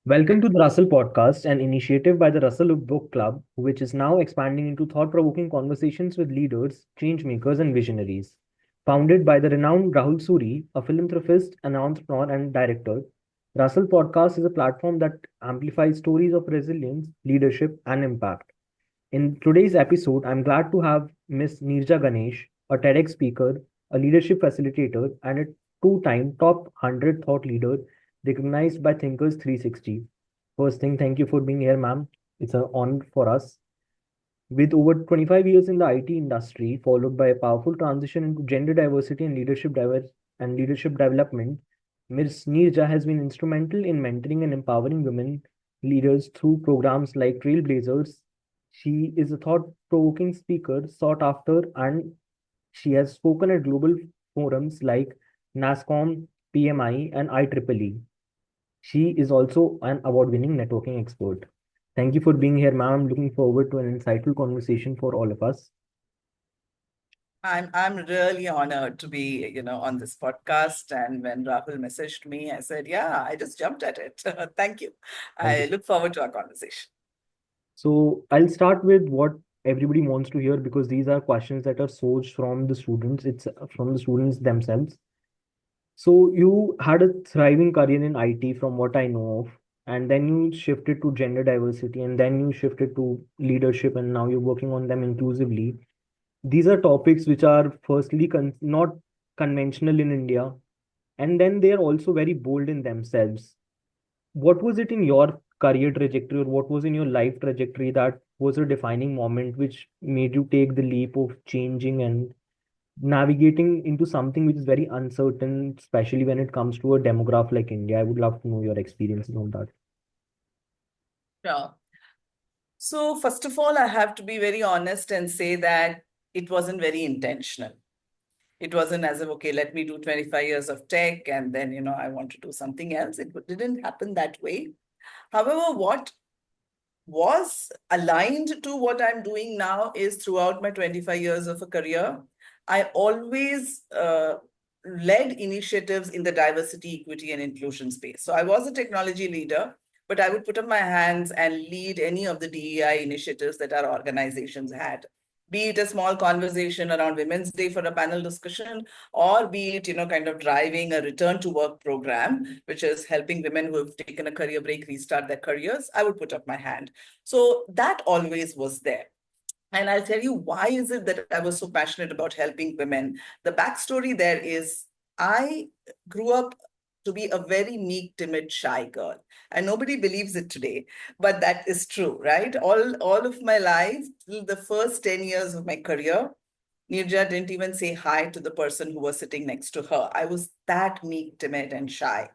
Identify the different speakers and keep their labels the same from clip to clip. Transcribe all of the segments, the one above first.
Speaker 1: Welcome to the Rustle Podcast, an initiative by the Rustle Book Club, which is now expanding into thought provoking conversations with leaders, change makers, and visionaries. Founded by the renowned Rahul Suri, a philanthropist, an entrepreneur, and director, Rustle Podcast is a platform that amplifies stories of resilience, leadership, and impact. In today's episode, I'm glad to have Miss Neeraja Ganesh, a TEDx speaker, a leadership facilitator, and a two-time top 100 thought leader recognized by Thinkers 360. First thing, thank you for being here, ma'am. It's an honor for us. With over 25 years in the IT industry, followed by a powerful transition into gender diversity and leadership development, Ms. Neerja has been instrumental in mentoring and empowering women leaders through programs like TrailBlazHERs. She is a thought-provoking speaker, sought after, and she has spoken at global forums like NASCOM, PMI, and IEEE. She is also an award-winning networking expert. Thank you for being here, ma'am. I'm looking forward to an insightful conversation for all of us.
Speaker 2: I'm really honored to be, on this podcast. And when Rahul messaged me, I said, yeah, I just jumped at it. Thank you.
Speaker 1: Thank
Speaker 2: I
Speaker 1: you.
Speaker 2: look forward to our conversation.
Speaker 1: So I'll start with what everybody wants to hear because these are questions that are sourced from the students. It's from the students themselves. So you had a thriving career in IT from what I know of, and then you shifted to gender diversity, and then you shifted to leadership, and now you're working on them inclusively. These are topics which are firstly not conventional in India, and then they are also very bold in themselves. What was it in your career trajectory, or what was in your life trajectory that was a defining moment which made you take the leap of changing and navigating into something which is very uncertain, especially when it comes to a demograph like India? I would love to know your experiences on that.
Speaker 2: Sure. So, first of all, I have to be very honest and say that it wasn't very intentional. It wasn't as if, okay, let me do 25 years of tech and then, I want to do something else. It didn't happen that way. However, what was aligned to what I'm doing now is throughout my 25 years of a career, I always led initiatives in the diversity, equity, and inclusion space. So I was a technology leader, but I would put up my hands and lead any of the DEI initiatives that our organizations had. Be it a small conversation around Women's Day for a panel discussion, or be it, kind of driving a return to work program, which is helping women who have taken a career break restart their careers, I would put up my hand. So that always was there. And I'll tell you why is it that I was so passionate about helping women. The backstory there is I grew up to be a very meek, timid, shy girl. And nobody believes it today, but that is true, right? All of my life, till the first 10 years of my career, Nirja didn't even say hi to the person who was sitting next to her. I was that meek, timid, and shy.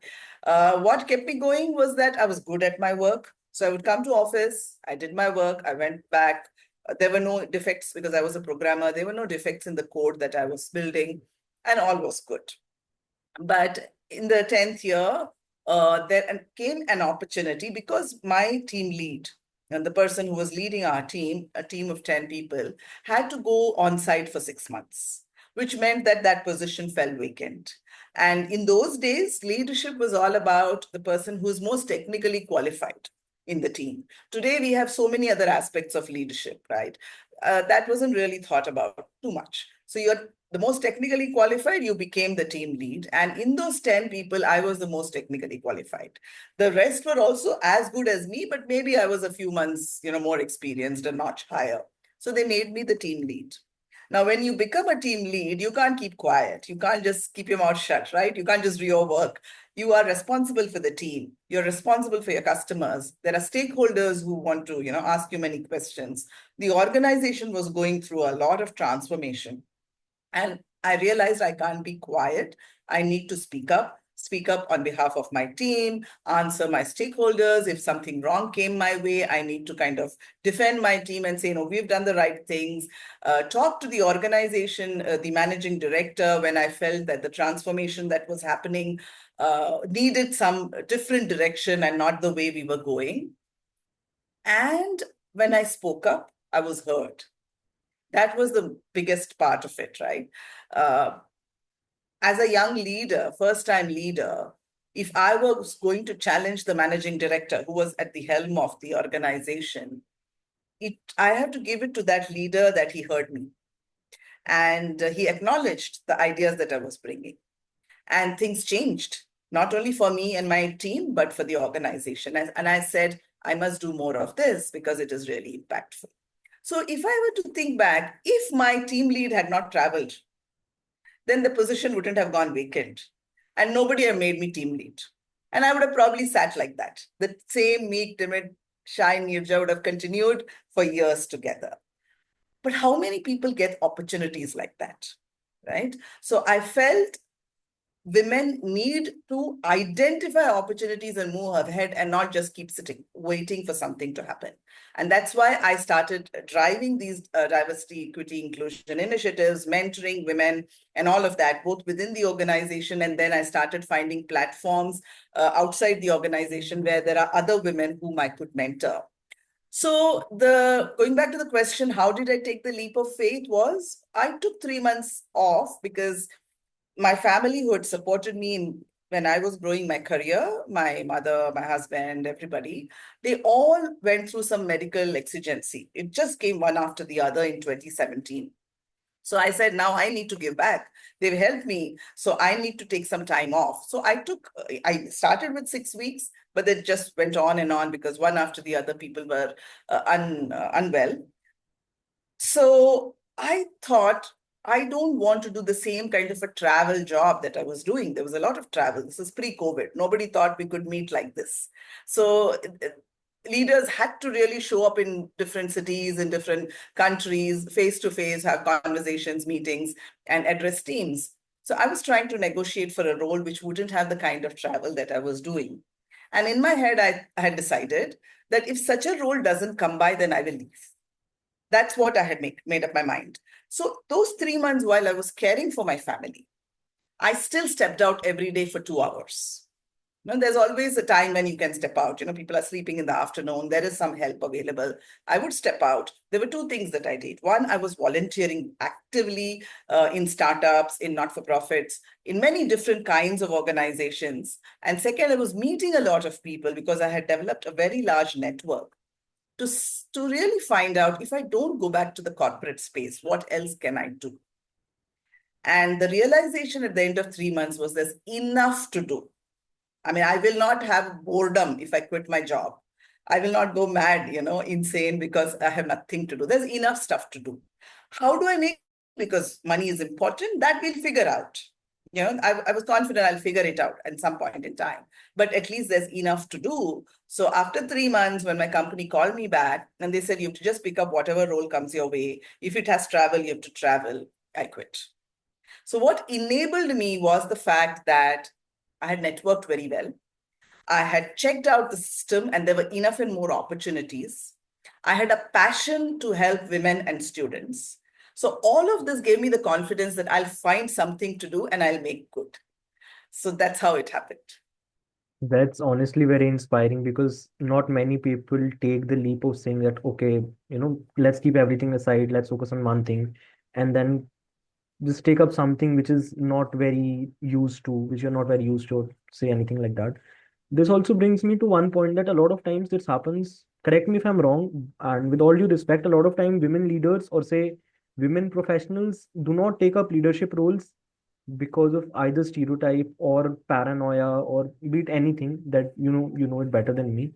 Speaker 2: What kept me going was that I was good at my work. So I would come to office, I did my work, I went back. There were no defects because I was a programmer. There were no defects in the code that I was building, and all was good. But in the 10th year, there came an opportunity because my team lead and the person who was leading our team, a team of 10 people, had to go on site for 6 months, which meant that that position fell vacant. And in those days, leadership was all about the person who's most technically qualified in the team. Today, we have so many other aspects of leadership, right? That wasn't really thought about too much. So you're the most technically qualified, you became the team lead. And in those 10 people, I was the most technically qualified. The rest were also as good as me, but maybe I was a few months, more experienced, a notch higher. So they made me the team lead. Now, when you become a team lead, you can't keep quiet. You can't just keep your mouth shut, right? You can't just do your work. You are responsible for the team. You're responsible for your customers. There are stakeholders who want to, ask you many questions. The organization was going through a lot of transformation. And I realized I can't be quiet. I need to speak up on behalf of my team, answer my stakeholders. If something wrong came my way, I need to kind of defend my team and say, no, we've done the right things. Talk to the organization, the managing director, when I felt that the transformation that was happening needed some different direction and not the way we were going. And when I spoke up, I was heard. That was the biggest part of it, right? Uh, as a young leader, first time leader, if I was going to challenge the managing director who was at the helm of the organization, I have to give it to that leader that he heard me. And he acknowledged the ideas that I was bringing. And things changed, not only for me and my team, but for the organization. And I said, I must do more of this because it is really impactful. So if I were to think back, if my team lead had not traveled, then the position wouldn't have gone vacant. And nobody had made me team lead. And I would have probably sat like that. The same meek, timid, shy Neeraja would have continued for years together. But how many people get opportunities like that, right? So I felt women need to identify opportunities and move ahead and not just keep sitting, waiting for something to happen. And that's why I started driving these diversity, equity, inclusion initiatives, mentoring women, and all of that, both within the organization. And then I started finding platforms outside the organization where there are other women whom I could mentor. So going back to the question, how did I take the leap of faith was I took 3 months off because my family who had supported me when I was growing my career, my mother, my husband, everybody, they all went through some medical exigency. It just came one after the other in 2017. So I said, now I need to give back. They've helped me. So I need to take some time off. So I started with 6 weeks, but it just went on and on because one after the other people were unwell. So I thought, I don't want to do the same kind of a travel job that I was doing. There was a lot of travel. This is pre-COVID. Nobody thought we could meet like this. So leaders had to really show up in different cities, in different countries, face to face, have conversations, meetings, and address teams. So I was trying to negotiate for a role which wouldn't have the kind of travel that I was doing. And in my head, I had decided that if such a role doesn't come by, then I will leave. That's what I had made up my mind. So those 3 months while I was caring for my family, I still stepped out every day for 2 hours. There's always a time when you can step out. People are sleeping in the afternoon. There is some help available. I would step out. There were two things that I did. One, I was volunteering actively in startups, in not-for-profits, in many different kinds of organizations. And second, I was meeting a lot of people because I had developed a very large network to really find out if I don't go back to the corporate space, what else can I do? And the realization at the end of 3 months was there's enough to do. I mean, I will not have boredom if I quit my job. I will not go mad, insane because I have nothing to do. There's enough stuff to do. How do I make? Because money is important, that we'll figure out. I was confident I'll figure it out at some point in time, but at least there's enough to do. So after 3 months, when my company called me back and they said, you have to just pick up whatever role comes your way. If it has travel, you have to travel. I quit. So what enabled me was the fact that I had networked very well. I had checked out the system and there were enough and more opportunities. I had a passion to help women and students. So all of this gave me the confidence that I'll find something to do and I'll make good. So that's how it happened.
Speaker 1: That's honestly very inspiring because not many people take the leap of saying that, okay, let's keep everything aside, let's focus on one thing, and then just take up something which is not very used to, which you're not very used to, or say anything like that. This also brings me to one point that a lot of times this happens. Correct me if I'm wrong, and with all due respect, a lot of time women leaders or say women professionals do not take up leadership roles because of either stereotype or paranoia or be it anything that you know it better than me.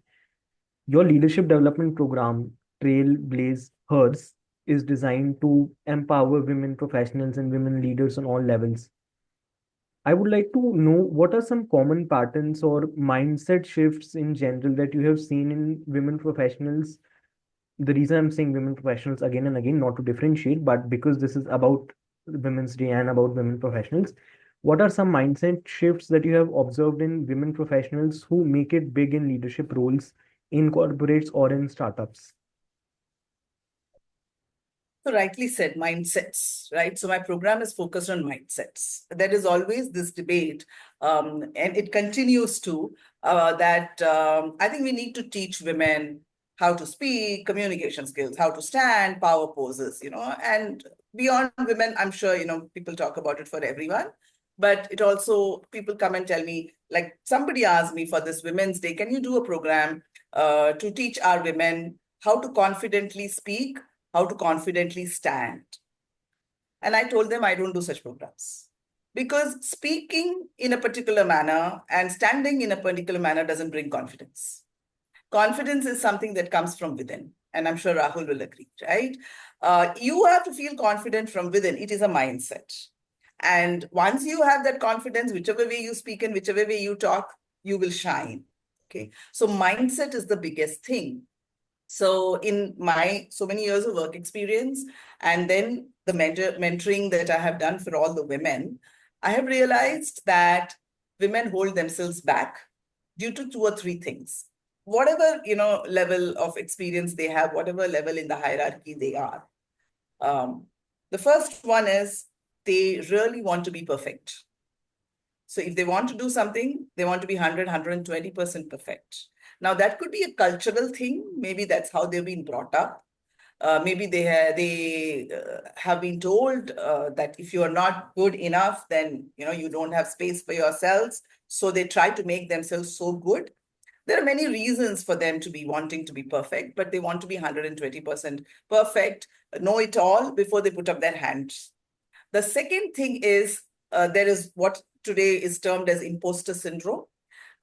Speaker 1: Your leadership development program, TrailBlazHERs, is designed to empower women professionals and women leaders on all levels. I would like to know what are some common patterns or mindset shifts in general that you have seen in women professionals. The reason I'm saying women professionals again and again, not to differentiate, but because this is about Women's Day and about women professionals, what are some mindset shifts that you have observed in women professionals who make it big in leadership roles in corporates or in startups?
Speaker 2: So rightly said, mindsets, right? So my program is focused on mindsets. There is always this debate, and it continues to, that I think we need to teach women how to speak, communication skills, how to stand, power poses, and beyond women, I'm sure, people talk about it for everyone. But it also, people come and tell me, like somebody asked me for this Women's Day, can you do a program to teach our women how to confidently speak, how to confidently stand? And I told them I don't do such programs. Because speaking in a particular manner and standing in a particular manner doesn't bring confidence. Confidence is something that comes from within. And I'm sure Rahul will agree, right? You have to feel confident from within. It is a mindset. And once you have that confidence, whichever way you speak and whichever way you talk, you will shine. Okay. So mindset is the biggest thing. So in my so many years of work experience, and then the mentoring that I have done for all the women, I have realized that women hold themselves back due to two or three things. Whatever, level of experience they have, whatever level in the hierarchy they are. The first one is they really want to be perfect. So if they want to do something, they want to be 100, 120% perfect. Now, that could be a cultural thing. Maybe that's how they've been brought up. Maybe they have been told that if you are not good enough, then you don't have space for yourselves. So they try to make themselves so good. There are many reasons for them to be wanting to be perfect, but they want to be 120% perfect, know it all before they put up their hands. The second thing is there is what today is termed as imposter syndrome.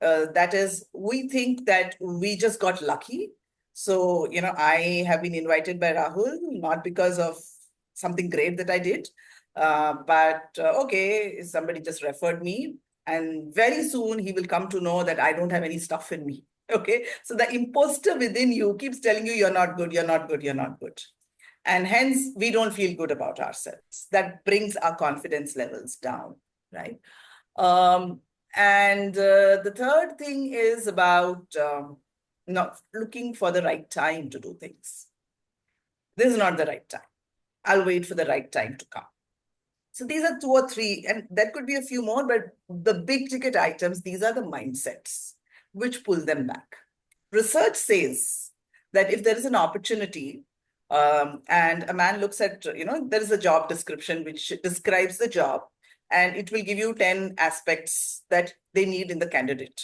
Speaker 2: That is, we think that we just got lucky. So, I have been invited by Rahul, not because of something great that I did, but okay, somebody just referred me. And very soon he will come to know that I don't have any stuff in me. Okay. So the imposter within you keeps telling you, you're not good, you're not good, you're not good. And hence we don't feel good about ourselves. That brings our confidence levels down, right? And the third thing is about not looking for the right time to do things. This is not the right time. I'll wait for the right time to come. So these are two or three, and there could be a few more, but the big ticket items, these are the mindsets which pull them back. Research says that if there is an opportunity and a man looks at, there is a job description which describes the job, and it will give you 10 aspects that they need in the candidate,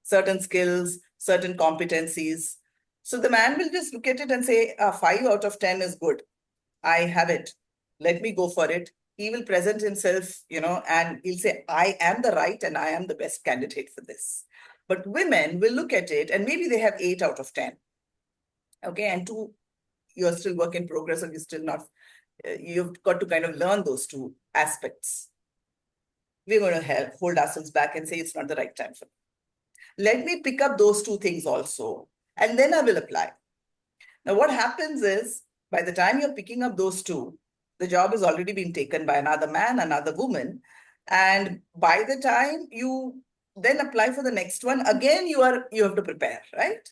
Speaker 2: certain skills, certain competencies. So the man will just look at it and say, 5 out of 10 is good. I have it. Let me go for it. He will present himself, and he'll say, I am the right and I am the best candidate for this. But women will look at it and maybe they have 8 out of 10. Okay. And 2, you're still work in progress, or you're still not, you've got to kind of learn those 2 aspects. We're going to hold ourselves back and say it's not the right time for me. Let me pick up those 2 things also, and then I will apply. Now, what happens is, by the time you're picking up those 2, the job has already been taken by another man, another woman. And by the time you then apply for the next one, again, you have to prepare, right?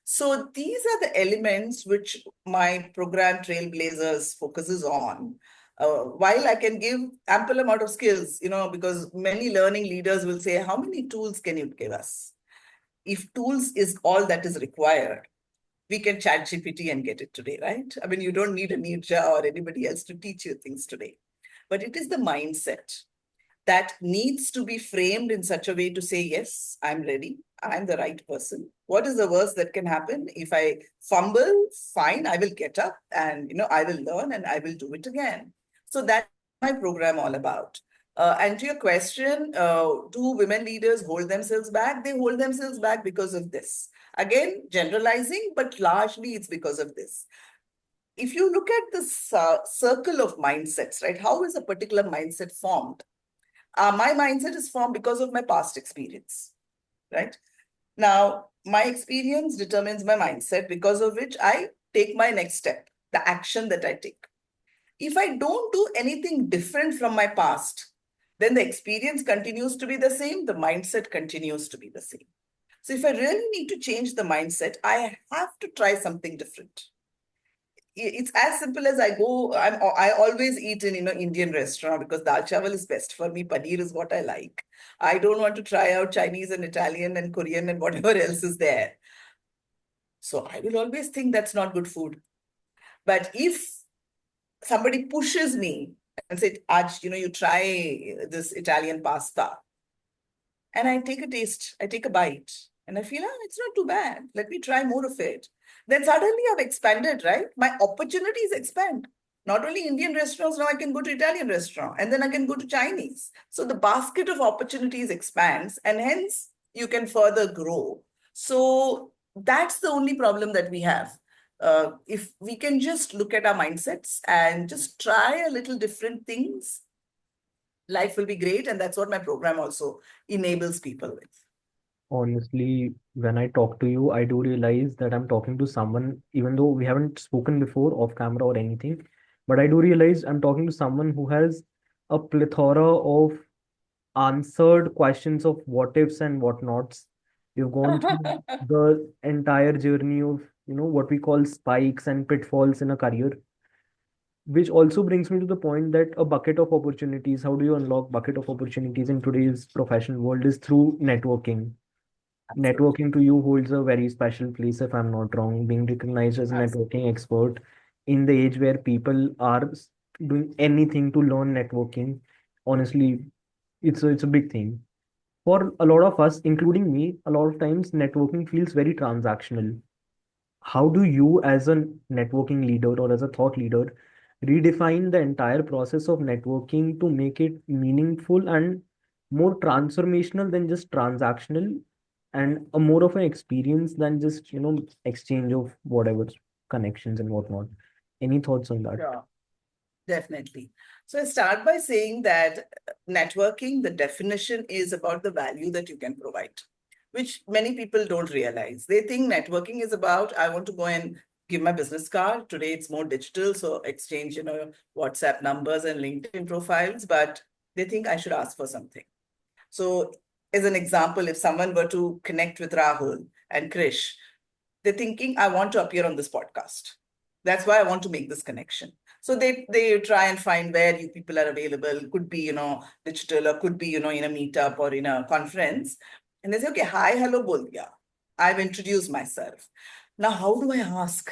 Speaker 2: So these are the elements which my program TrailBlazHERs focuses on. While I can give ample amount of skills, because many learning leaders will say, how many tools can you give us? If tools is all that is required, we can chat GPT and get it today, right? I mean, you don't need a Neeraja or anybody else to teach you things today. But it is the mindset that needs to be framed in such a way to say, yes, I'm ready. I'm the right person. What is the worst that can happen? If I fumble, fine, I will get up and, I will learn and I will do it again. So that's my program all about. And to your question, do women leaders hold themselves back? They hold themselves back because of this. Again, generalizing, but largely it's because of this. If you look at this circle of mindsets, right? How is a particular mindset formed? My mindset is formed because of my past experience, right? Now, my experience determines my mindset, because of which I take my next step, the action that I take. If I don't do anything different from my past, then the experience continues to be the same, the mindset continues to be the same. So if I really need to change the mindset, I have to try something different. It's as simple as I always eat in Indian restaurant because dal chawal is best for me. Paneer is what I like. I don't want to try out Chinese and Italian and Korean and whatever else is there. So I will always think that's not good food. But if somebody pushes me and say, Aj, you try this Italian pasta. And I take a taste, I take a bite, and I feel, it's not too bad. Let me try more of it. Then suddenly I've expanded, right? My opportunities expand. Not only Indian restaurants, now I can go to Italian restaurant, and then I can go to Chinese. So the basket of opportunities expands, and hence you can further grow. So that's the only problem that we have. If we can just look at our mindsets and just try a little different things, life will be great. And that's what my program also enables people with.
Speaker 1: Honestly, when I talk to you, I do realize that I'm talking to someone, even though we haven't spoken before off camera or anything, but I do realize I'm talking to someone who has a plethora of answered questions of what ifs and what nots. You've gone through the entire journey of, what we call spikes and pitfalls in a career, which also brings me to the point that a bucket of opportunities, how do you unlock bucket of opportunities in today's professional world, is through networking.
Speaker 2: Absolutely.
Speaker 1: Networking to you holds a very special place, if I'm not wrong, being recognized as a
Speaker 2: Absolutely.
Speaker 1: networking expert in the age where people are doing anything to learn networking. Honestly, it's a big thing. For a lot of us, including me, a lot of times networking feels very transactional. How do you, as a networking leader or as a thought leader, redefine the entire process of networking to make it meaningful and more transformational than just transactional, and a more of an experience than just, exchange of whatever connections and whatnot? Any thoughts on that?
Speaker 2: Sure. Definitely. So I start by saying that networking, the definition is about the value that you can provide, which many people don't realize. They think networking is about, I want to go and give my business card. Today it's more digital, so exchange, WhatsApp numbers and LinkedIn profiles, but they think I should ask for something. So as an example, if someone were to connect with Rahul and Krish, they're thinking, I want to appear on this podcast. That's why I want to make this connection. So they try and find where you people are available. Could be, digital, or could be, in a meetup or in a conference. And they say, okay, hi, hello, bol diya. I've introduced myself. Now, how do I ask?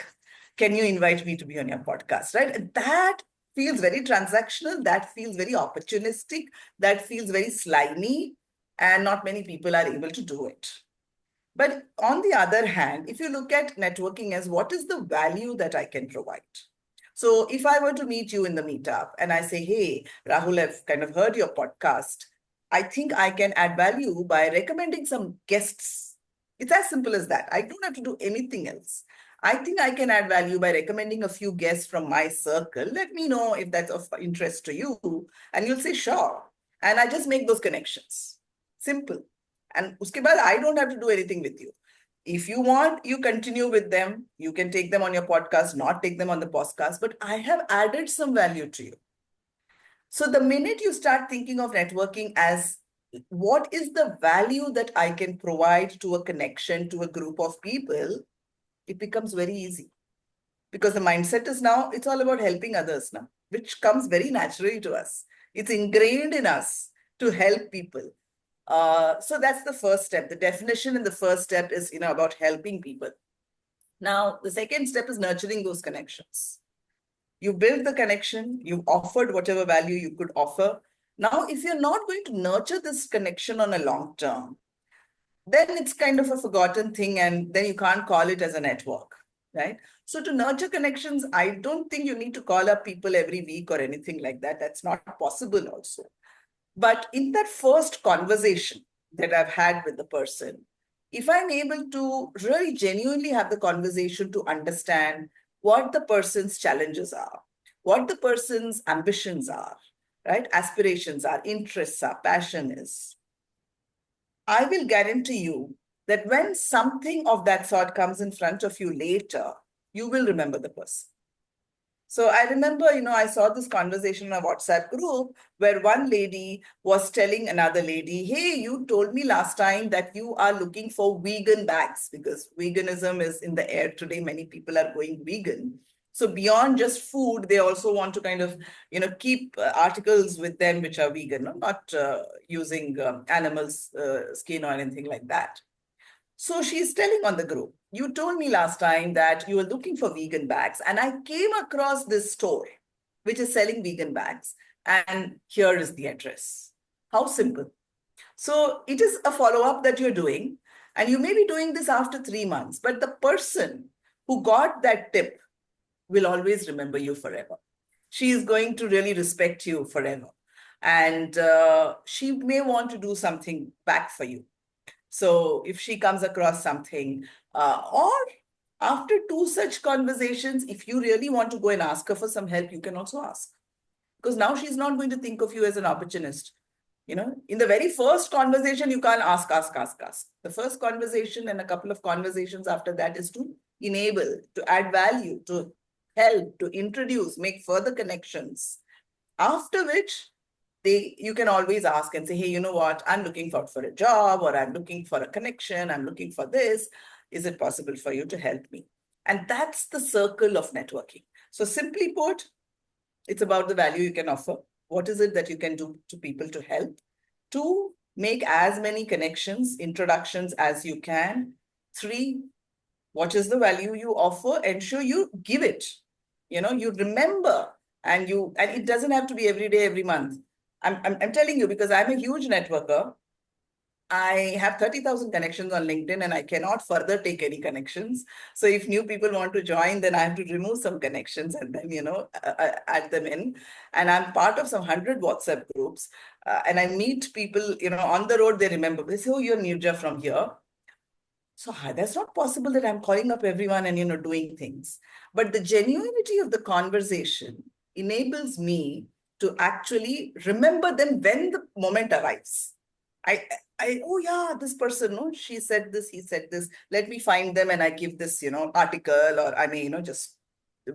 Speaker 2: Can you invite me to be on your podcast? Right? That feels very transactional. That feels very opportunistic. That feels very slimy. And not many people are able to do it. But on the other hand, if you look at networking as what is the value that I can provide? So if I were to meet you in the meetup and I say, hey, Rahul, I've kind of heard your podcast. I think I can add value by recommending some guests. It's as simple as that. I don't have to do anything else. I think I can add value by recommending a few guests from my circle. Let me know if that's of interest to you. And you'll say, sure. And I just make those connections. Simple. And uske baad, I don't have to do anything with you. If you want, you continue with them. You can take them on your podcast, not take them on the podcast, but I have added some value to you. So the minute you start thinking of networking as what is the value that I can provide to a connection, to a group of people, it becomes very easy. Because the mindset is now, it's all about helping others now, which comes very naturally to us. It's ingrained in us to help people. So that's the first step. The definition in the first step is, about helping people. Now, the second step is nurturing those connections. You build the connection, you offered whatever value you could offer. Now, if you're not going to nurture this connection on a long term, then it's kind of a forgotten thing, and then you can't call it as a network, right? So to nurture connections, I don't think you need to call up people every week or anything like that. That's not possible also. But in that first conversation that I've had with the person, if I'm able to really genuinely have the conversation to understand what the person's challenges are, what the person's ambitions are, right? Aspirations are, interests are, passion is, I will guarantee you that when something of that sort comes in front of you later, you will remember the person. So I remember, I saw this conversation in a WhatsApp group where one lady was telling another lady, hey, you told me last time that you are looking for vegan bags because veganism is in the air today. Many people are going vegan. So beyond just food, they also want to kind of, keep articles with them which are vegan, not using animals' skin or anything like that. So she's telling on the group, you told me last time that you were looking for vegan bags, and I came across this store which is selling vegan bags. and here is the address. How simple. So it is a follow-up that you're doing, and you may be doing this after 3 months, but the person who got that tip will always remember you forever. She is going to really respect you forever. And she may want to do something back for you. So if she comes across something, or after two such conversations, if you really want to go and ask her for some help, you can also ask. Because now she's not going to think of you as an opportunist. In the very first conversation, you can't ask. The first conversation and a couple of conversations after that is to enable, to add value, to help, to introduce, make further connections. After which, you can always ask and say, hey, you know what? I'm looking for a job, or I'm looking for a connection. I'm looking for this. Is it possible for you to help me? And that's the circle of networking. So simply put, it's about the value you can offer. What is it that you can do to people to help? Two, make as many connections, introductions as you can. Three, what is the value you offer? Ensure you give it. You remember, and it doesn't have to be every day, every month. I'm telling you, because I'm a huge networker. I have 30,000 connections on LinkedIn, and I cannot further take any connections. So if new people want to join, then I have to remove some connections and then, add them in. And I'm part of some 100 WhatsApp groups. And I meet people, on the road, they remember. They say, oh, you're Neeraja from here. So that's not possible that I'm calling up everyone and, doing things. But the genuinity of the conversation enables me to actually remember them when the moment arrives. Oh yeah, this person, no, she said this, he said this. Let me find them and I give this, article, or I may, just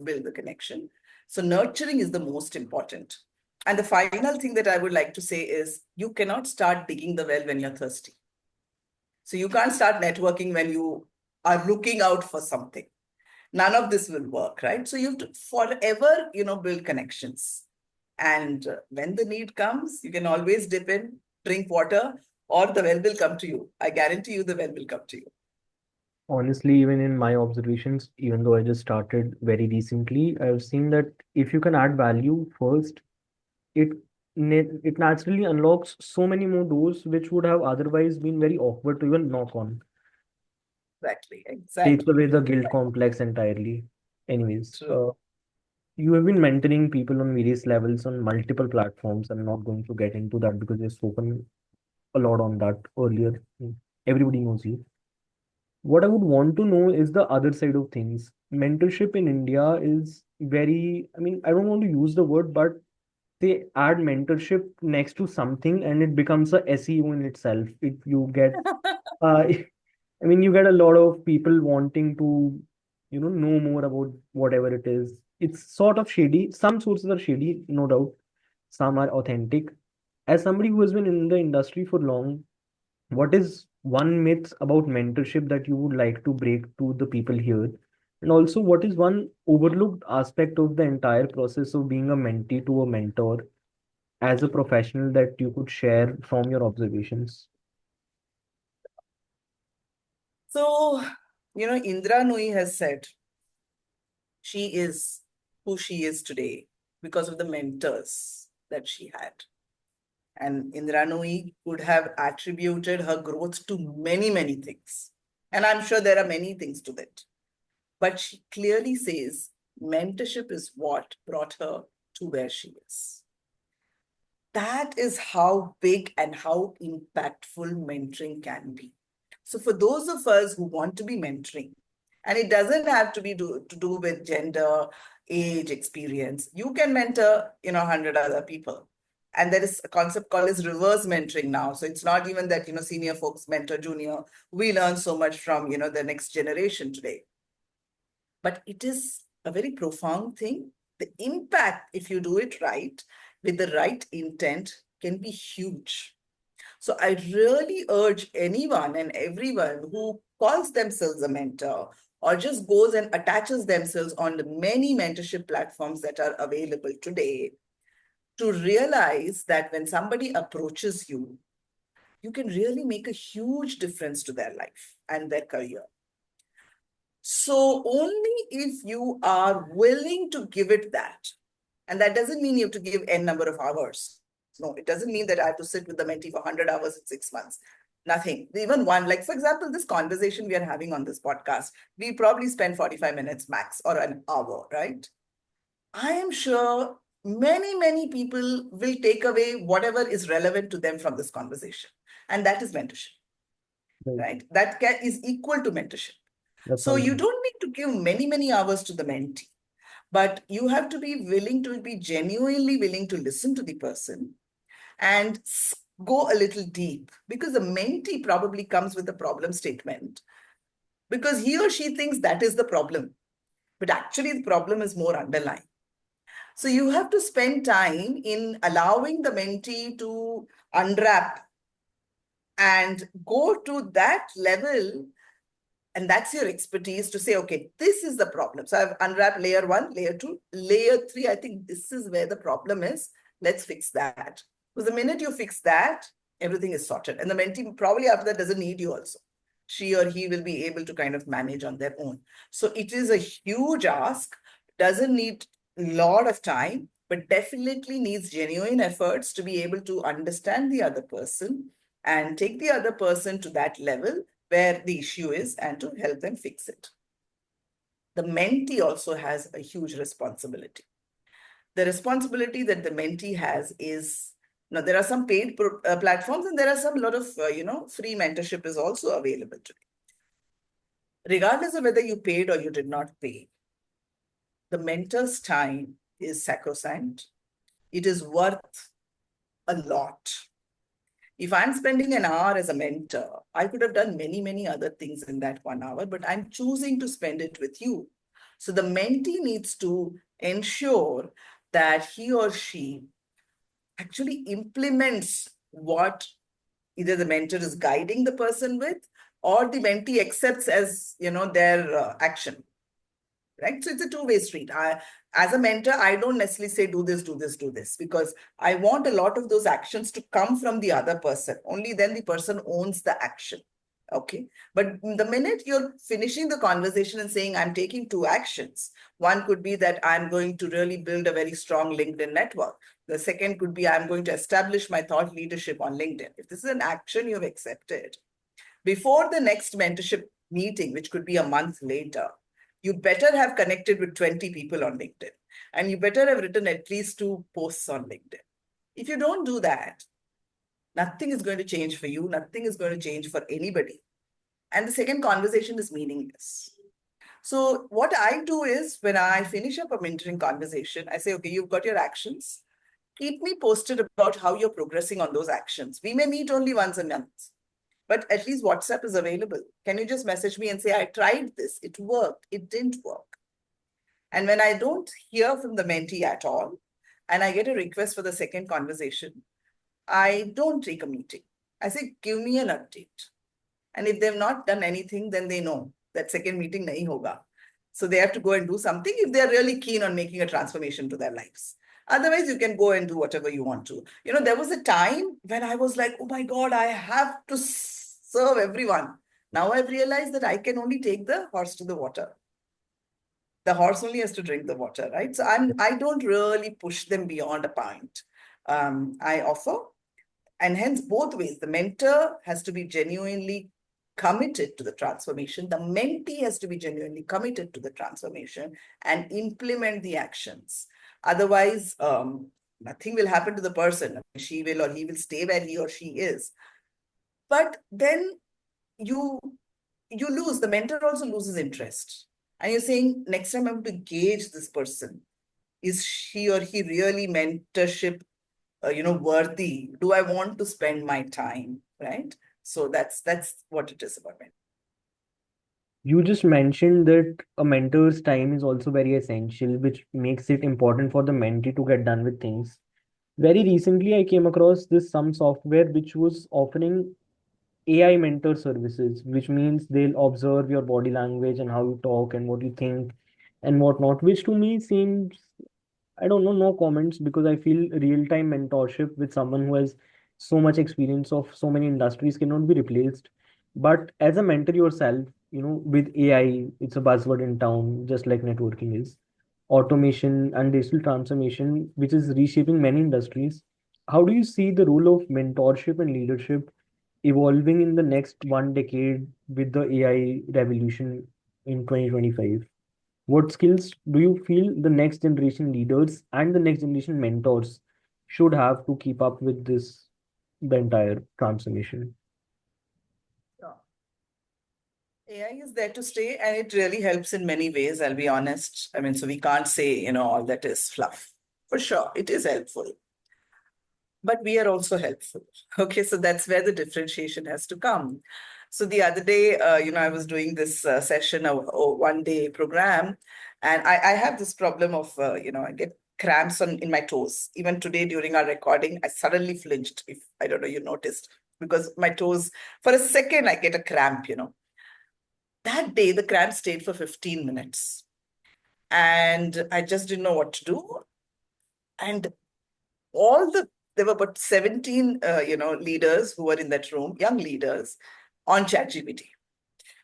Speaker 2: build the connection. So nurturing is the most important. And the final thing that I would like to say is you cannot start digging the well when you're thirsty. So you can't start networking when you are looking out for something. None of this will work, right? So you have to forever, build connections. And when the need comes, you can always dip in, drink water, or the well will come to you. I guarantee you the well will come to you.
Speaker 1: Honestly, even in my observations, even though I just started very recently, I've seen that if you can add value first, it it naturally unlocks so many more doors which would have otherwise been very awkward to even knock on.
Speaker 2: Exactly,
Speaker 1: Takes
Speaker 2: exactly.
Speaker 1: away the guilt complex entirely. Anyways,
Speaker 2: True.
Speaker 1: you have been mentoring people on various levels on multiple platforms. I'm not going to get into that because you've spoken a lot on that earlier. Everybody knows you. What I would want to know is the other side of things. Mentorship in India is very, I mean, I don't want to use the word, but they add mentorship next to something and it becomes a SEO in itself. If you get, I mean, you get a lot of people wanting to, know more about whatever it is. It's sort of shady. Some sources are shady, no doubt. Some are authentic. As somebody who has been in the industry for long, what is one myth about mentorship that you would like to break to the people here? And also, what is one overlooked aspect of the entire process of being a mentee to a mentor as a professional that you could share from your observations?
Speaker 2: So, Indra Nui has said she is who she is today because of the mentors that she had. And Indra Nui could have attributed her growth to many, many things. And I'm sure there are many things to that. But she clearly says mentorship is what brought her to where she is. That is how big and how impactful mentoring can be. So for those of us who want to be mentoring, and it doesn't have to be to do with gender, age, experience, you can mentor, 100 other people. And there is a concept called as reverse mentoring now. So it's not even that, senior folks mentor junior. We learn so much from, the next generation today. But it is a very profound thing. The impact, if you do it right, with the right intent, can be huge. So I really urge anyone and everyone who calls themselves a mentor or just goes and attaches themselves on the many mentorship platforms that are available today to realize that when somebody approaches you, you can really make a huge difference to their life and their career. So only if you are willing to give it that And that doesn't mean you have to give n number of hours. No, it doesn't mean that I have to sit with the mentee for 100 hours in 6 months. Nothing. Even one, like for example, this conversation we are having on this podcast, we probably spend 45 minutes max or an hour, right? I am sure many people will take away whatever is relevant to them from this conversation. And that is mentorship,
Speaker 1: Right.
Speaker 2: right? That is equal to mentorship.
Speaker 1: That
Speaker 2: So
Speaker 1: sounds
Speaker 2: you
Speaker 1: good.
Speaker 2: don't need to give many hours to the mentee, but you have to be willing to be genuinely willing to listen to the person and go a little deep, because the mentee probably comes with a problem statement because he or she thinks that is the problem, but actually the problem is more underlying. So you have to spend time in allowing the mentee to unwrap and go to that level. And that's your expertise to say, okay, this is the problem. So I've unwrapped layer 1, layer 2, layer 3. I think this is where the problem is. Let's fix that. Because the minute you fix that, everything is sorted. And the mentee probably after that doesn't need you also. She or he will be able to kind of manage on their own. So it is a huge ask, doesn't need a lot of time, but definitely needs genuine efforts to be able to understand the other person and take the other person to that level where the issue is and to help them fix it. The mentee also has a huge responsibility. The responsibility that the mentee has is, now there are some paid platforms and there are some lot of, free mentorship is also available today. Regardless of whether you paid or you did not pay, the mentor's time is sacrosanct. It is worth a lot. If I'm spending an hour as a mentor, I could have done many other things in that 1 hour, but I'm choosing to spend it with you. So the mentee needs to ensure that he or she actually implements what either the mentor is guiding the person with or the mentee accepts as, their action. Right? So it's a two-way street. As a mentor, I don't necessarily say do this, because I want a lot of those actions to come from the other person. Only then the person owns the action. Okay. But the minute you're finishing the conversation and saying, I'm taking 2 actions, one could be that I'm going to really build a very strong LinkedIn network. The second could be I'm going to establish my thought leadership on LinkedIn. If this is an action you've accepted, before the next mentorship meeting, which could be a month later, you better have connected with 20 people on LinkedIn, and you better have written at least 2 posts on LinkedIn. If you don't do that, nothing is going to change for you. Nothing is going to change for anybody. And the second conversation is meaningless. So what I do is when I finish up a mentoring conversation, I say, okay, you've got your actions. Keep me posted about how you're progressing on those actions. We may meet only once a month, but at least WhatsApp is available. Can you just message me and say, I tried this, it worked, it didn't work. And when I don't hear from the mentee at all, and I get a request for the second conversation, I don't take a meeting. I say, give me an update. And if they've not done anything, then they know that second meeting nahi hoga. So they have to go and do something if they're really keen on making a transformation to their lives. Otherwise, you can go and do whatever you want to. There was a time when I was like, oh my God, I have to serve everyone. Now I've realized that I can only take the horse to the water. The horse only has to drink the water, right? So I don't really push them beyond a point. I offer, and hence both ways, the mentor has to be genuinely committed to the transformation. The mentee has to be genuinely committed to the transformation and implement the actions. Otherwise, nothing will happen to the person. She will or he will stay where he or she is. But then you lose, the mentor also loses interest. And you're saying, next time I'm going to gauge this person. Is she or he really mentorship worthy? Do I want to spend my time, right? So that's what it is about mentorship.
Speaker 1: You just mentioned that a mentor's time is also very essential, which makes it important for the mentee to get done with things. Very recently, I came across this some software which was offering AI mentor services, which means they'll observe your body language and how you talk and what you think and whatnot, which to me seems, I don't know, no comments, because I feel real-time mentorship with someone who has so much experience of so many industries cannot be replaced. But as a mentor yourself, with AI, it's a buzzword in town, just like networking is. automation, and digital transformation, which is reshaping many industries. How do you see the role of mentorship and leadership evolving in the next one decade with the AI revolution in 2025? What skills do you feel the next generation leaders and the next generation mentors should have to keep up with the entire transformation?
Speaker 2: Sure. AI is there to stay, and it really helps in many ways, I'll be honest. I mean, so we can't say, all that is fluff. For sure, it is helpful, but we are also helpful. Okay, so that's where the differentiation has to come. So the other day, I was doing this session, a one-day program, and I have this problem of, I get cramps in my toes. Even today during our recording, I suddenly flinched, if I don't know, you noticed, because my toes, for a second, I get a cramp. That day, the cramp stayed for 15 minutes. And I just didn't know what to do. And there were about 17, leaders who were in that room, young leaders, on ChatGPT.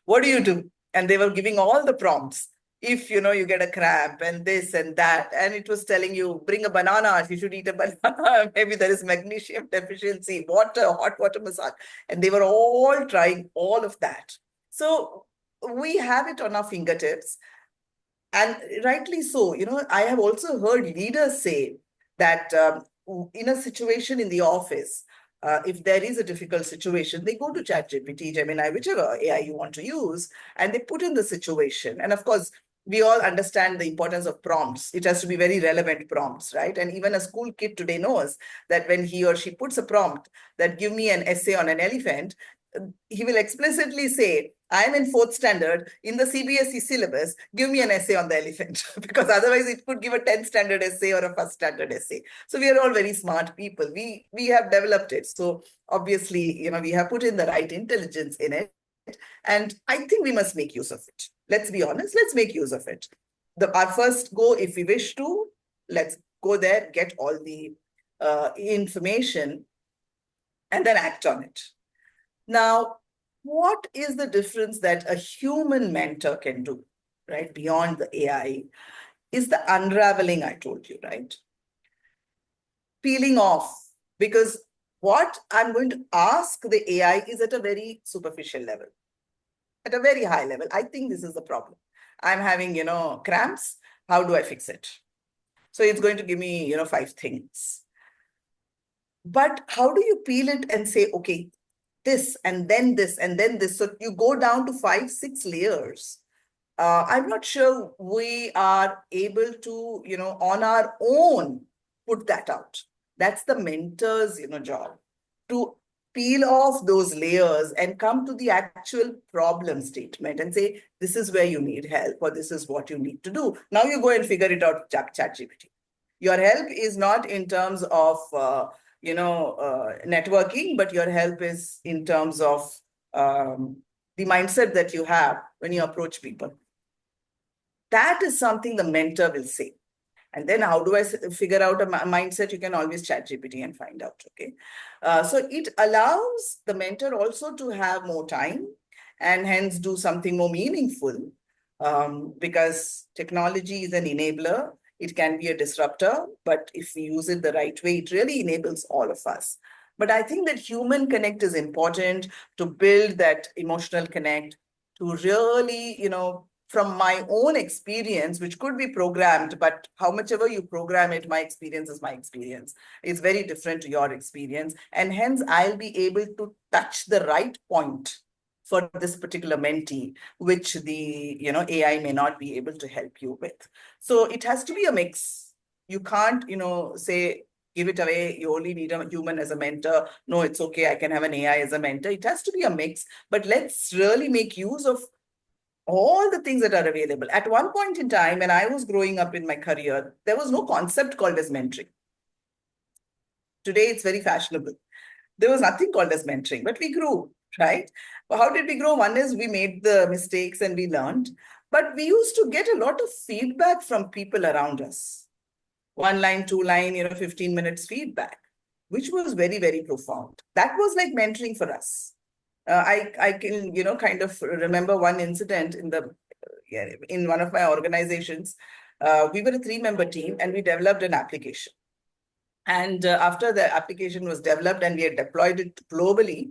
Speaker 2: What do you do? And they were giving all the prompts. If, you get a cramp and this and that, and it was telling you, bring a banana, you should eat a banana. Maybe there is magnesium deficiency, water, hot water massage. And they were all trying all of that. So we have it on our fingertips. And rightly so. I have also heard leaders say that in a situation in the office, if there is a difficult situation, they go to ChatGPT, Gemini, whichever AI you want to use, and they put in the situation. And of course, we all understand the importance of prompts. It has to be very relevant prompts, right? And even a school kid today knows that when he or she puts a prompt that give me an essay on an elephant, he will explicitly say, I am in fourth standard in the CBSE syllabus. Give me an essay on the elephant, because otherwise it could give a 10th standard essay or a first standard essay. So we are all very smart people. We have developed it. So obviously, we have put in the right intelligence in it. And I think we must make use of it. Let's be honest, let's make use of it. Our first go, if we wish to, let's go there, get all the information, and then act on it. Now, what is the difference that a human mentor can do, right? Beyond the AI is the unraveling I told you, right? Peeling off, because what I'm going to ask the AI is at a very superficial level, at a very high level. I think this is the problem. I'm having, cramps. How do I fix it? So it's going to give me, 5 things. But how do you peel it and say, okay, this and then this and then this? So you go down to 5, 6 layers. I'm not sure we are able to, on our own, put that out. That's the mentor's, job, to peel off those layers and come to the actual problem statement and say, this is where you need help, or this is what you need to do. Now you go and figure it out with ChatGPT. Your help is not in terms of, networking, but your help is in terms of the mindset that you have when you approach people. That is something the mentor will say. And then how do I figure out a mindset? You can always chat GPT and find out, okay? So it allows the mentor also to have more time and hence do something more meaningful, because technology is an enabler. It can be a disruptor, but if we use it the right way, it really enables all of us. But I think that human connect is important to build that emotional connect, to really, from my own experience, which could be programmed, but how much ever you program it, my experience is my experience. It's very different to your experience. And hence I'll be able to touch the right point for this particular mentee, which the AI may not be able to help you with. So it has to be a mix. You can't, say, give it away. You only need a human as a mentor. No, it's okay. I can have an AI as a mentor. It has to be a mix, but let's really make use of all the things that are available. At one point in time, when I was growing up in my career, there was no concept called as mentoring. Today, it's very fashionable. There was nothing called as mentoring, but we grew, right? Well, how did we grow? One is we made the mistakes and we learned, but we used to get a lot of feedback from people around us. 1 line, 2 line, 15 minutes feedback, which was very, very profound. That was like mentoring for us. I can, kind of remember one incident in one of my organizations. We were a 3-member team and we developed an application. And after the application was developed and we had deployed it globally,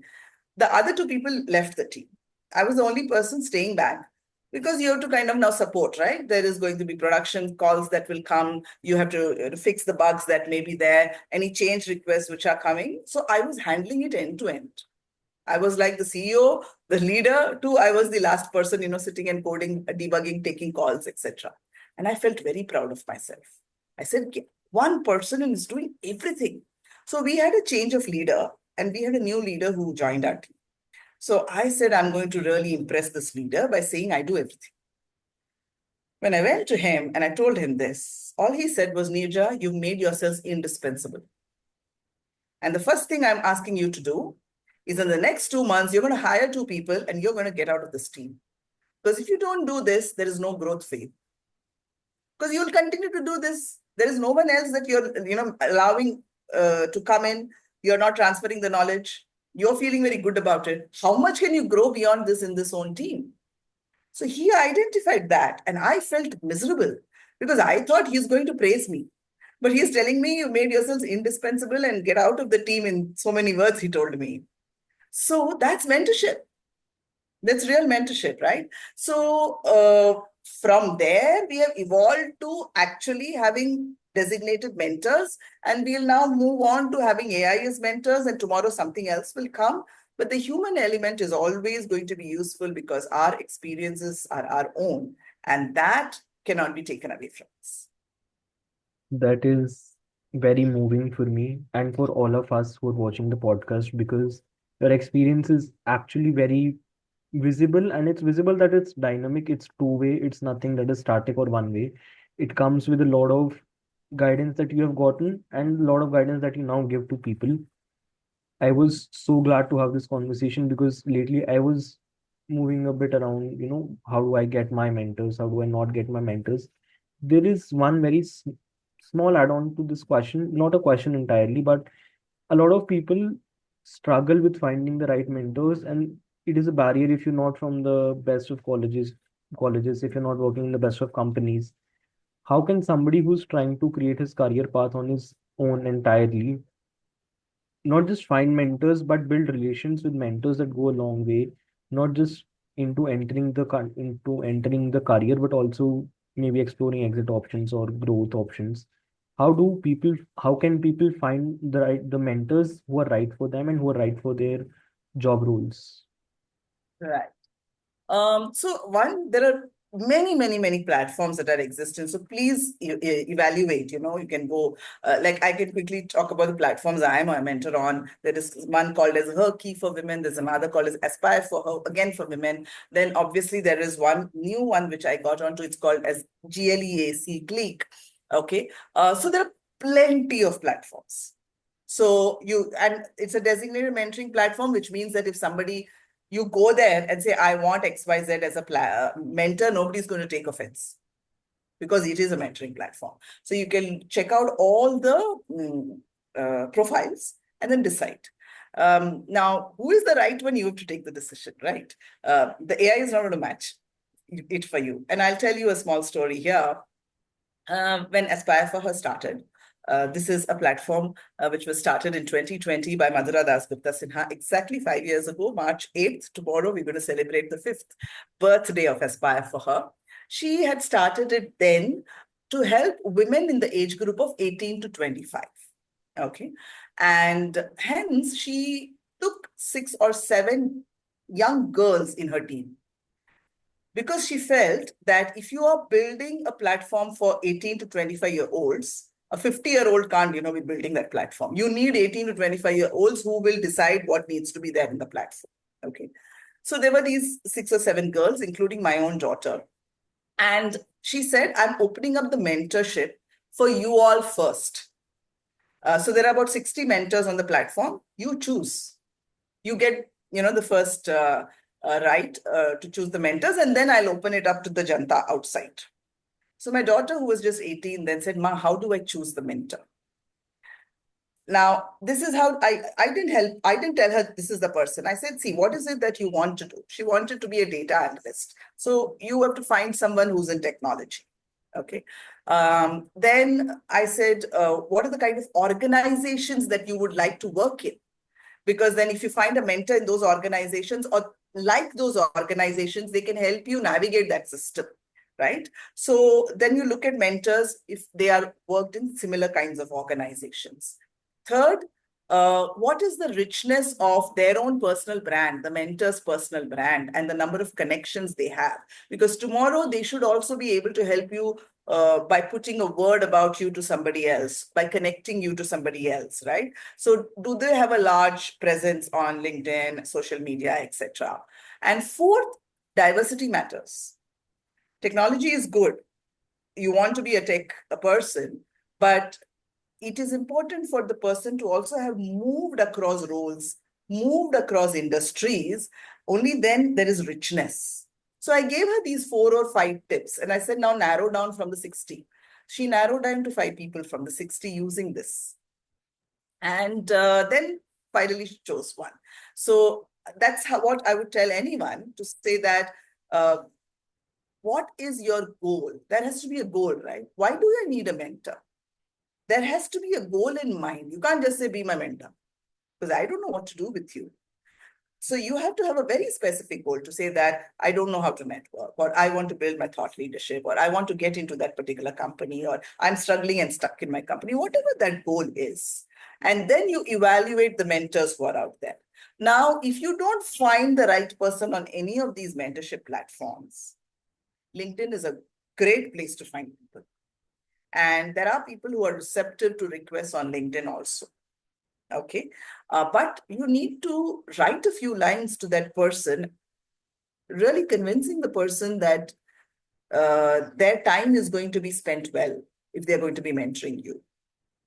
Speaker 2: the other 2 people left the team. I was the only person staying back because you have to kind of now support, right? There is going to be production calls that will come. You have to fix the bugs that may be there, any change requests which are coming. So I was handling it end to end. I was like the CEO, the leader, too. I was the last person, sitting and coding, debugging, taking calls, etc. And I felt very proud of myself. I said, one person is doing everything. So we had a change of leader and we had a new leader who joined our team. So I said, I'm going to really impress this leader by saying I do everything. When I went to him and I told him this, all he said was, Neeraja, you've made yourselves indispensable. And the first thing I'm asking you to do is in the next 2 months, you're going to hire 2 people and you're going to get out of this team. Because if you don't do this, there is no growth for you. Because you'll continue to do this. There is no one else that you're, allowing to come in. You're not transferring the knowledge. You're feeling very good about it. How much can you grow beyond this in this own team? So he identified that and I felt miserable because I thought he's going to praise me. But he's telling me you made yourselves indispensable and get out of the team in so many words, he told me. So that's mentorship. That's real mentorship, right? So from there, we have evolved to actually having designated mentors, and we'll now move on to having AI as mentors, and tomorrow something else will come. But the human element is always going to be useful because our experiences are our own, and that cannot be taken away from us.
Speaker 1: That is very moving for me and for all of us who are watching the podcast, because your experience is actually very visible, and it's visible that it's dynamic, it's two-way, it's nothing that is static or one way. It comes with a lot of guidance that you have gotten and a lot of guidance that you now give to people. I was so glad to have this conversation because lately I was moving a bit around, how do I get my mentors? How do I not get my mentors? There is one very small add-on to this question, not a question entirely, but a lot of people struggle with finding the right mentors, and it is a barrier if you're not from the best of colleges, if you're not working in the best of companies. How can somebody who's trying to create his career path on his own entirely not just find mentors but build relations with mentors that go a long way, not just into entering the career, but also maybe exploring exit options or growth options? How can people find the mentors who are right for them and who are right for their job roles?
Speaker 2: Right. So there are many, many, many platforms that are existing. So please evaluate, you can go, like I can quickly talk about the platforms I am a mentor on. There is one called as Her Key for Women. There's another called as Aspire for Her, again for women. Then obviously there is one new one which I got onto. It's called as GLEAC, Gleek. Okay. So there are plenty of platforms. So and it's a designated mentoring platform, which means that if somebody you go there and say, I want XYZ as a mentor, nobody's going to take offense because it is a mentoring platform. So you can check out all the profiles and then decide. Now, who is the right one? You have to take the decision, right? The AI is not going to match it for you. And I'll tell you a small story here. When Aspire for Her started, this is a platform which was started in 2020 by Madhura Dasgupta Sinha exactly 5 years ago, March 8th. Tomorrow, we're going to celebrate the 5th birthday of Aspire for Her. She had started it then to help women in the age group of 18 to 25. Okay. And hence, she took 6 or 7 young girls in her team, because she felt that if you are building a platform for 18 to 25-year-olds, a 50-year-old can't, be building that platform. You need 18 to 25-year-olds who will decide what needs to be there in the platform. Okay. So there were these 6 or 7 girls, including my own daughter. And she said, I'm opening up the mentorship for you all first. So there are about 60 mentors on the platform. You choose. You get, the first right to choose the mentors, and then I'll open it up to the Janta outside. So my daughter, who was just 18, then said, Ma, how do I choose the mentor? Now, this is how I didn't tell her this is the person. I said, see, what is it that you want to do? She wanted to be a data analyst. So you have to find someone who's in technology. Okay. Then I said, what are the kind of organizations that you would like to work in? Because then if you find a mentor in those organizations or like those organizations, they can help you navigate that system, right? So then you look at mentors if they are worked in similar kinds of organizations. Third, what is the richness of their own personal brand, the mentor's personal brand, and the number of connections they have? Because tomorrow they should also be able to help you by putting a word about you to somebody else, by connecting you to somebody else, right? So do they have a large presence on LinkedIn, social media, etc.? And fourth, diversity matters. Technology is good. You want to be a person, but it is important for the person to also have moved across roles, moved across industries. Only then there is richness. So I gave her these 4 or 5 tips and I said, now narrow down from the 60. She narrowed down to 5 people from the 60 using this. And then finally she chose one. So that's what I would tell anyone, to say that what is your goal? There has to be a goal, right? Why do I need a mentor? There has to be a goal in mind. You can't just say, be my mentor, because I don't know what to do with you. So you have to have a very specific goal to say that I don't know how to network, or I want to build my thought leadership, or I want to get into that particular company, or I'm struggling and stuck in my company, whatever that goal is. And then you evaluate the mentors who are out there. Now, if you don't find the right person on any of these mentorship platforms, LinkedIn is a great place to find people. And there are people who are receptive to requests on LinkedIn also. Okay. But you need to write a few lines to that person, really convincing the person that their time is going to be spent well if they're going to be mentoring you.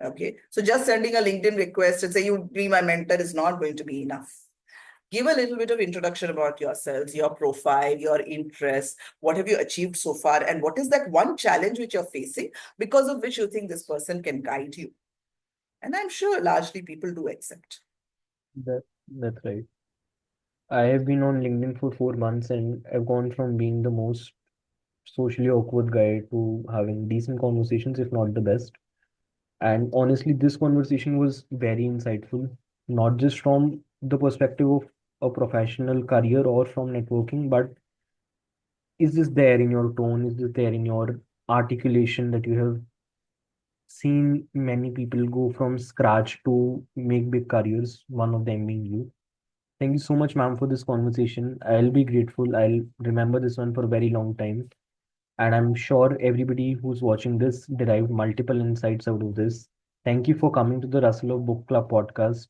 Speaker 2: Okay. So just sending a LinkedIn request and say, you be my mentor is not going to be enough. Give a little bit of introduction about yourselves, your profile, your interests, what have you achieved so far, and what is that one challenge which you're facing because of which you think this person can guide you. And I'm sure largely people do accept.
Speaker 1: That's right. I have been on LinkedIn for 4 months and I've gone from being the most socially awkward guy to having decent conversations, if not the best. And honestly, this conversation was very insightful, not just from the perspective of a professional career or from networking, but is this there in your tone? Is this there in your articulation that you have seen many people go from scratch to make big careers, one of them being you? Thank you so much, ma'am, for this conversation. I'll be grateful. I'll remember this one for a very long time. And I'm sure everybody who's watching this derived multiple insights out of this. Thank you for coming to the Rustle Book Club podcast.